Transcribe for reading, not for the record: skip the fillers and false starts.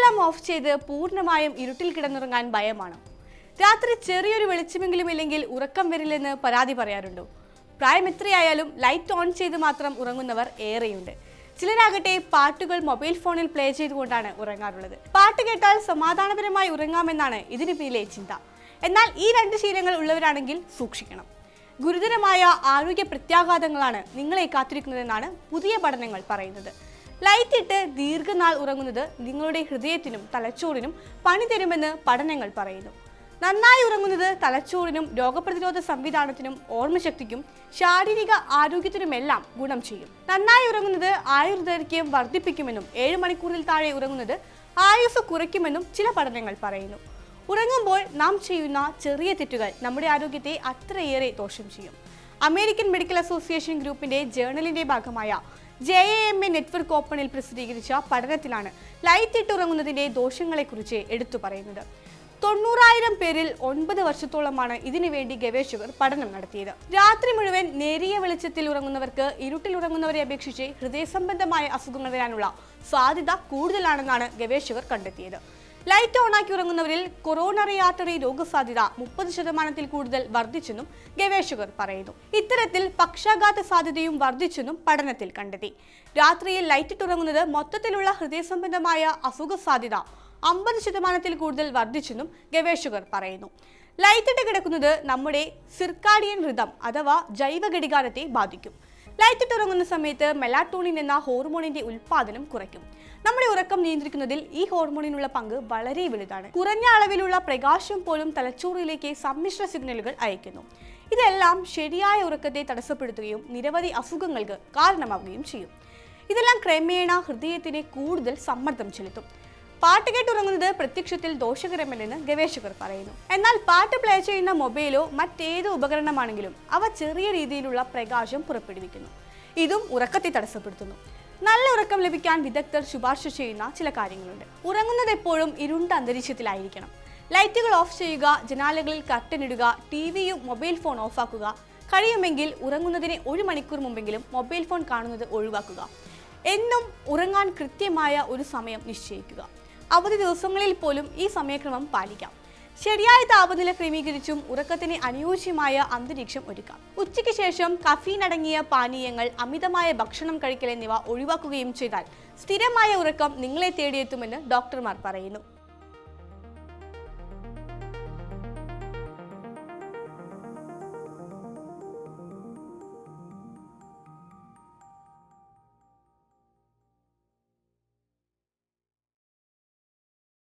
ലൈറ്റെല്ലാം of ചെയ്ത് പൂർണ്ണമായും ഇരുട്ടിൽ കിടന്നുറങ്ങാൻ ഭയമാണ്. രാത്രി ചെറിയൊരു വെളിച്ചമെങ്കിലും ഇല്ലെങ്കിൽ ഉറക്കം വരില്ലെന്ന് പരാതി പറയാറുണ്ടോ? പ്രായം എത്രയായാലും ലൈറ്റ് ഓൺ ചെയ്ത് മാത്രം ഉറങ്ങുന്നവർ ഏറെയുണ്ട്. ചിലരാകട്ടെ പാട്ടുകൾ മൊബൈൽ ഫോണിൽ പ്ലേ ചെയ്തുകൊണ്ടാണ് ഉറങ്ങാറുള്ളത്. പാട്ട് കേട്ടാൽ സമാധാനപരമായി ഉറങ്ങാമെന്നാണ് ഇതിന് പിന്നിലെ ചിന്ത. എന്നാൽ ഈ രണ്ട് ശീലങ്ങൾ ഉള്ളവരാണെങ്കിൽ സൂക്ഷിക്കണം. ഗുരുതരമായ ആരോഗ്യ പ്രത്യാഘാതങ്ങളാണ് നിങ്ങളെ കാത്തിരിക്കുന്നതെന്നാണ് പുതിയ പഠനങ്ങൾ പറയുന്നത്. ലൈറ്റ് ഇട്ട് ദീർഘനാൾ ഉറങ്ങുന്നത് നിങ്ങളുടെ ഹൃദയത്തിനും തലച്ചോറിനും പണി തരുമെന്ന് പഠനങ്ങൾ പറയുന്നു. നന്നായി ഉറങ്ങുന്നത് തലച്ചോറിനും രോഗപ്രതിരോധ സംവിധാനത്തിനും ഓർമ്മശക്തിക്കും ശാരീരിക ആരോഗ്യത്തിനുമെല്ലാം ഗുണം ചെയ്യും. നന്നായി ഉറങ്ങുന്നത് ആയുർദൈർഘ്യം വർദ്ധിപ്പിക്കുമെന്നും 7 മണിക്കൂറിൽ താഴെ ഉറങ്ങുന്നത് ആയുസ് കുറയ്ക്കുമെന്നും ചില പഠനങ്ങൾ പറയുന്നു. ഉറങ്ങുമ്പോൾ നാം ചെയ്യുന്ന ചെറിയ തെറ്റുകൾ നമ്മുടെ ആരോഗ്യത്തെ അത്രയേറെ ദോഷം ചെയ്യും. അമേരിക്കൻ മെഡിക്കൽ അസോസിയേഷൻ ഗ്രൂപ്പിന്റെ ജേർണലിന്റെ ഭാഗമായ JAMA നെറ്റ്വർക്ക് ഓപ്പണിൽ പ്രസിദ്ധീകരിച്ച പഠനത്തിലാണ് ലൈറ്റ് ഇട്ടുറങ്ങുന്നതിന്റെ ദോഷങ്ങളെക്കുറിച്ച് എടുത്തു പറയുന്നത്. 90,000 പേരിൽ 9 വർഷത്തോളമാണ് ഇതിനു വേണ്ടി ഗവേഷകർ പഠനം നടത്തിയത്. രാത്രി മുഴുവൻ നേരിയ വെളിച്ചത്തിൽ ഉറങ്ങുന്നവർക്ക് ഇരുട്ടിൽ ഉറങ്ങുന്നവരെ അപേക്ഷിച്ച് ഹൃദയസംബന്ധമായ അസുഖങ്ങൾ വരാനുള്ള സാധ്യത കൂടുതലാണെന്നാണ് ഗവേഷകർ കണ്ടെത്തിയത്. ലൈറ്റ് ഓണാക്കി ഉറങ്ങുന്നവരിൽ കൊറോണറി ആർട്ടറി രോഗസാധ്യത 30% കൂടുതൽ വർദ്ധിച്ചെന്നും ഗവേഷകർ പറയുന്നു. ഇത്തരത്തിൽ പക്ഷാഘാത സാധ്യതയും വർദ്ധിച്ചെന്നും പഠനത്തിൽ കണ്ടെത്തി. രാത്രിയിൽ ലൈറ്റ് ഇട്ടുറങ്ങുന്നത് മൊത്തത്തിലുള്ള ഹൃദയസംബന്ധമായ അസുഖ സാധ്യത 50% കൂടുതൽ വർദ്ധിച്ചെന്നും ഗവേഷകർ പറയുന്നു. ലൈറ്റിട്ട് കിടക്കുന്നത് നമ്മുടെ സിർക്കാഡിയൻ റിതം അഥവാ ജൈവ ഘടികാരത്തെ ബാധിക്കും. ലൈറ്റിട്ട് ഉറങ്ങുന്ന സമയത്ത് മെലാറ്റോണിൻ എന്ന ഹോർമോണിന്റെ ഉൽപ്പാദനം കുറയ്ക്കും. നമ്മുടെ ഉറക്കം നിയന്ത്രിക്കുന്നതിൽ ഈ ഹോർമോണിനുള്ള പങ്ക് വളരെ വലുതാണ്. കുറഞ്ഞ അളവിലുള്ള പ്രകാശം പോലും തലച്ചോറിലേക്ക് സമ്മിശ്ര സിഗ്നലുകൾ അയക്കുന്നു. ഇതെല്ലാം ശരിയായ ഉറക്കത്തെ തടസ്സപ്പെടുത്തുകയും നിരവധി അസുഖങ്ങൾക്ക് കാരണമാവുകയും ചെയ്യും. ഇതെല്ലാം ക്രമേണ ഹൃദയത്തിനെ കൂടുതൽ സമ്മർദ്ദം ചെലുത്തും. പാട്ട് കേട്ടുറങ്ങുന്നത് പ്രത്യക്ഷത്തിൽ ദോഷകരമല്ലെന്ന് ഗവേഷകർ പറയുന്നു. എന്നാൽ പാട്ട് പ്ലേ ചെയ്യുന്ന മൊബൈലോ മറ്റേത് ഉപകരണമാണെങ്കിലും അവ ചെറിയ രീതിയിലുള്ള പ്രകാശം പുറപ്പെടുവിക്കുന്നു. ഇതും ഉറക്കത്തെ തടസ്സപ്പെടുത്തുന്നു. നല്ല ഉറക്കം ലഭിക്കാൻ വിദഗ്ധർ ശുപാർശ ചെയ്യുന്ന ചില കാര്യങ്ങളുണ്ട്. ഉറങ്ങുന്നത് എപ്പോഴും ഇരുണ്ട അന്തരീക്ഷത്തിലായിരിക്കണം. ലൈറ്റുകൾ ഓഫ് ചെയ്യുക, ജനാലകളിൽ കർട്ടൻ ഇടുക, ടിവിയും മൊബൈൽ ഫോൺ ഓഫാക്കുക. കഴിയുമെങ്കിൽ ഉറങ്ങുന്നതിന് 1 മണിക്കൂർ മുമ്പെങ്കിലും മൊബൈൽ ഫോൺ കാണുന്നത് ഒഴിവാക്കുക. എന്നും ഉറങ്ങാൻ കൃത്യമായ ഒരു സമയം നിശ്ചയിക്കുക. അവധി ദിവസങ്ങളിൽ പോലും ഈ സമയക്രമം പാലിക്കാം. ശരിയായ താപനില ക്രമീകരിച്ചും ഉറക്കത്തിന് അനുയോജ്യമായ അന്തരീക്ഷം ഒരുക്കാം. ഉച്ചയ്ക്ക് ശേഷം കഫീൻ അടങ്ങിയ പാനീയങ്ങൾ, അമിതമായ ഭക്ഷണം കഴിക്കൽ എന്നിവ ഒഴിവാക്കുകയും ചെയ്താൽ സ്ഥിരമായ ഉറക്കം നിങ്ങളെ തേടിയെത്തുമെന്ന് ഡോക്ടർമാർ പറയുന്നു.